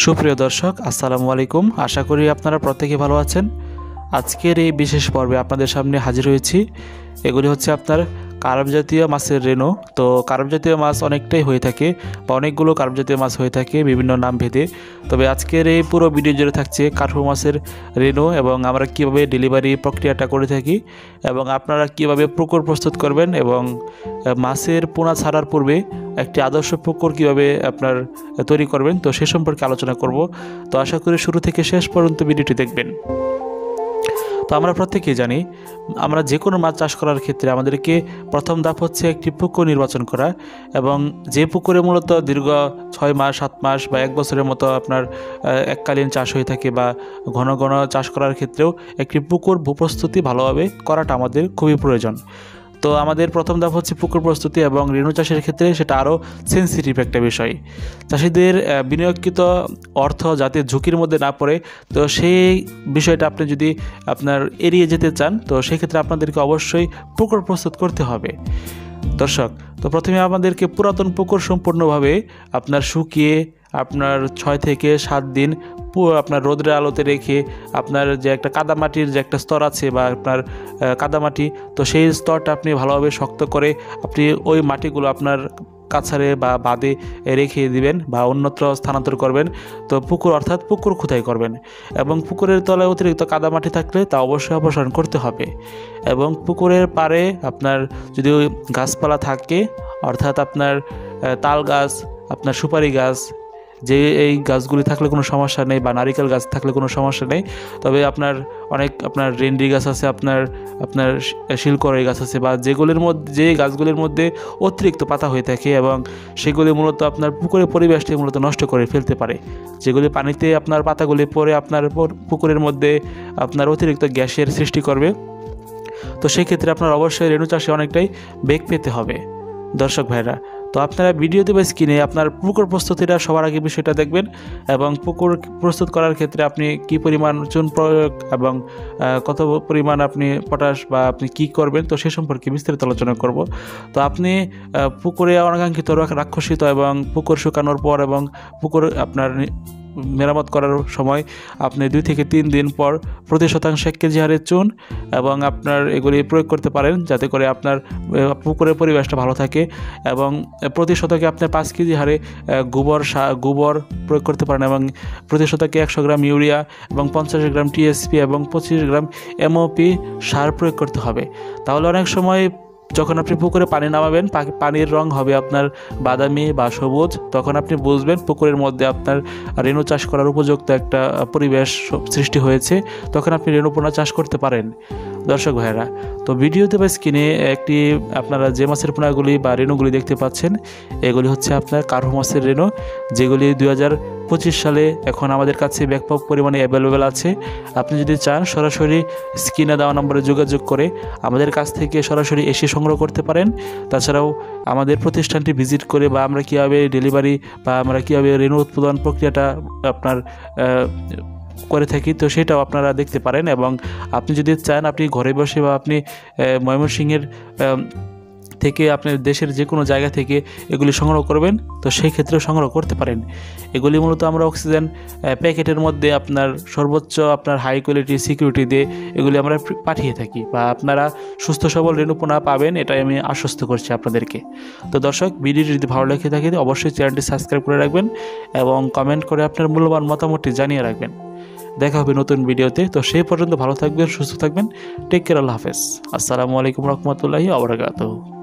সুপ্রিয় দর্শক, আসসালামু আলাইকুম। আশা করি আপনারা প্রত্যেকে ভালো আছেন। আজকের এই বিশেষ পর্বে আপনাদের সামনে হাজির হয়েছি। এগুলি হচ্ছে আপনার কার্প জাতীয় মাছের রেণু। তো কার্প জাতীয় মাছ অনেকটাই হয়ে থাকে বা অনেকগুলো কার্প জাতীয় মাছ হয়ে থাকে বিভিন্ন নাম ভেদে। তবে আজকের এই পুরো ভিডিও জুড়ে থাকছে কার্প মাছের রেণু এবং আমরা কীভাবে ডেলিভারি প্রক্রিয়াটা করে থাকি এবং আপনারা কীভাবে পুকুর প্রস্তুত করবেন এবং মাছের পোনা ছাড়ার পূর্বে একটি আদর্শ পুকুর কীভাবে আপনার তৈরি করবেন, তো সে সম্পর্কে আলোচনা করব। তো আশা করি শুরু থেকে শেষ পর্যন্ত ভিডিওটি দেখবেন। তো আমরা প্রত্যেকেই জানি, আমরা যে কোনো মাছ চাষ করার ক্ষেত্রে আমাদেরকে প্রথম ধাপ হচ্ছে একটি পুকুর নির্বাচন করা এবং যে পুকুরে মূলত দীর্ঘ 6 মাস 7 মাস বা 1 বছরের মতো আপনার এককালীন চাষ হয়ে থাকে বা ঘন ঘন চাষ করার ক্ষেত্রেও একটি পুকুর ভূপ্রস্তুতি ভালোভাবে করাটা আমাদের খুবই প্রয়োজন। তো আমাদের প্রথম ধাপ হচ্ছে পুকুর প্রস্তুতি এবং রেণু চাষের ক্ষেত্রে সেটা আরও সেন্সিটিভ একটা বিষয়। চাষিদের বিনিয়োগকৃত অর্থ যাতে ঝুঁকির মধ্যে না পড়ে, তো সেই বিষয়টা আপনি যদি আপনার এড়িয়ে যেতে চান, তো সেক্ষেত্রে আপনাদেরকে অবশ্যই পুকুর প্রস্তুত করতে হবে। দর্শক, তো প্রথমে আমাদেরকে পুরাতন পুকুর সম্পূর্ণভাবে আপনার শুকিয়ে আপনার 6 থেকে 7 দিন আপনার রোদের আলোতে রেখে আপনার যে একটা কাদামাটির যে একটা স্তর আছে বা আপনার কাদামাটি, তো সেই স্তরটা আপনি ভালোভাবে শক্ত করে আপনি ওই মাটিগুলো আপনার কাছারে বা বাদে রেখে দিবেন বা অন্যত্র স্থানান্তর করবেন। তো পুকুর অর্থাৎ পুকুর খোদাই করবেন এবং পুকুরের তলায় অতিরিক্ত কাদামাটি থাকলে তা অবশ্যই অপসারণ করতে হবে। এবং পুকুরের পাড়ে আপনার যদি গাছপালা থাকে, অর্থাৎ আপনার তাল গাছ, আপনার সুপারি গাছ, যে এই গাছগুলি থাকলে কোনো সমস্যা নেই বা নারিকেল গাছ থাকলে কোনো সমস্যা নেই। তবে আপনার আপনার রেন্ডি গাছ আছে, আপনার শিলকড়াই গাছ আছে বা যে গাছগুলির মধ্যে অতিরিক্ত পাতা হয়ে থাকে এবং সেগুলি মূলত আপনার পুকুরের পরিবেশটি মূলত নষ্ট করে ফেলতে পারে। যেগুলি পানিতে আপনার পাতাগুলি পরে আপনার পুকুরের মধ্যে আপনার অতিরিক্ত গ্যাসের সৃষ্টি করবে। তো সেক্ষেত্রে আপনার অবশ্যই রেণু চাষে অনেকটাই বেগ পেতে হবে। দর্শক ভাইরা, তো আপনারা ভিডিওতে বা স্ক্রিনে আপনার পুকুর প্রস্তুতিটা সবার আগে বিষয়টা দেখবেন এবং পুকুর প্রস্তুত করার ক্ষেত্রে আপনি কি পরিমাণ চুন প্রয়োগ এবং কত পরিমাণ আপনি পটাশ বা আপনি কি করবেন, তো সে সম্পর্কে বিস্তারিত আলোচনা করব। তো আপনি পুকুরে অনাকাঙ্ক্ষিত রাক্ষসিত এবং পুকুর শুকানোর পর এবং পুকুর আপনার মেরামত করার সময় আপনি 2 থেকে 3 দিন পর প্রতি শতাংশ 1 কেজি হারে চুন এবং আপনার এগুলি প্রয়োগ করতে পারেন, যাতে করে আপনার পুকুরের পরিবেশটা ভালো থাকে। এবং প্রতি শতকে আপনার 5 কেজি হারে গোবর প্রয়োগ করতে পারেন এবং প্রতি শতকে 100 গ্রাম ইউরিয়া এবং 50 গ্রাম টিএসপি এবং 25 গ্রাম এমওপি সার প্রয়োগ করতে হবে। তাহলে অনেক সময় যখন আপনি পুকুরে পানি নামাবেন, পানির রং হবে আপনার বাদামি বা সবুজ, তখন আপনি বুঝবেন পুকুরের মধ্যে আপনার রেণু চাষ করার উপযুক্ত একটা পরিবেশ সৃষ্টি হয়েছে, তখন আপনি রেণু পোনা চাষ করতে পারেন। দর্শক ভাইয়েরা, তো ভিডিওতে বা স্ক্রিনে একটি আপনারা যে মাছের পোনাগুলি বা রেণুগুলি দেখতে পাচ্ছেন, এগুলি হচ্ছে আপনার কার্প মাছের রেণু, যেগুলি 2025 সালে এখন আমাদের কাছে ব্যাপক পরিমাণে অ্যাভেলেবেল আছে। আপনি যদি চান সরাসরি স্ক্রিনে দেওয়া নম্বরে যোগাযোগ করে আমাদের কাছ থেকে সরাসরি এসে সংগ্রহ করতে পারেন। তাছাড়াও আমাদের প্রতিষ্ঠানটি ভিজিট করে বা আমরা কীভাবে ডেলিভারি বা আমরা কীভাবে রেণু উৎপাদন প্রক্রিয়াটা আপনার করে থাকি, তো সেটাও আপনারা দেখতে পারেন। এবং আপনি যদি চান আপনি ঘরে বসে বা আপনি ময়মনসিংহের থেকে আপনার দেশের যে কোনো জায়গা থেকে এগুলি সংগ্রহ করবেন, তো সেই ক্ষেত্রেও সংগ্রহ করতে পারেন। এগুলি মূলত আমরা অক্সিজেন প্যাকেটের মধ্যে আপনার সর্বোচ্চ আপনার হাই কোয়ালিটি সিকিউরিটি দিয়ে এগুলি আমরা পাঠিয়ে থাকি বা আপনারা সুস্থ সবল রেণুপোনা পাবেন, এটাই আমি আশ্বস্ত করছি আপনাদেরকে। তো দর্শক, ভিডিওটি যদি ভালো লেগে থাকে অবশ্যই চ্যানেলটি সাবস্ক্রাইব করে রাখবেন এবং কমেন্ট করে আপনার মূল্যবান মতামতটি জানিয়ে রাখবেন। দেখা হবে নতুন ভিডিওতে। তো সেই পর্যন্ত ভালো থাকবেন, সুস্থ থাকবেন। টেক কেয়ার, আল্লাহ হাফেজ। আসসালামু আলাইকুম রহমতুল্লাহি ওয়া বারাকাতুহু।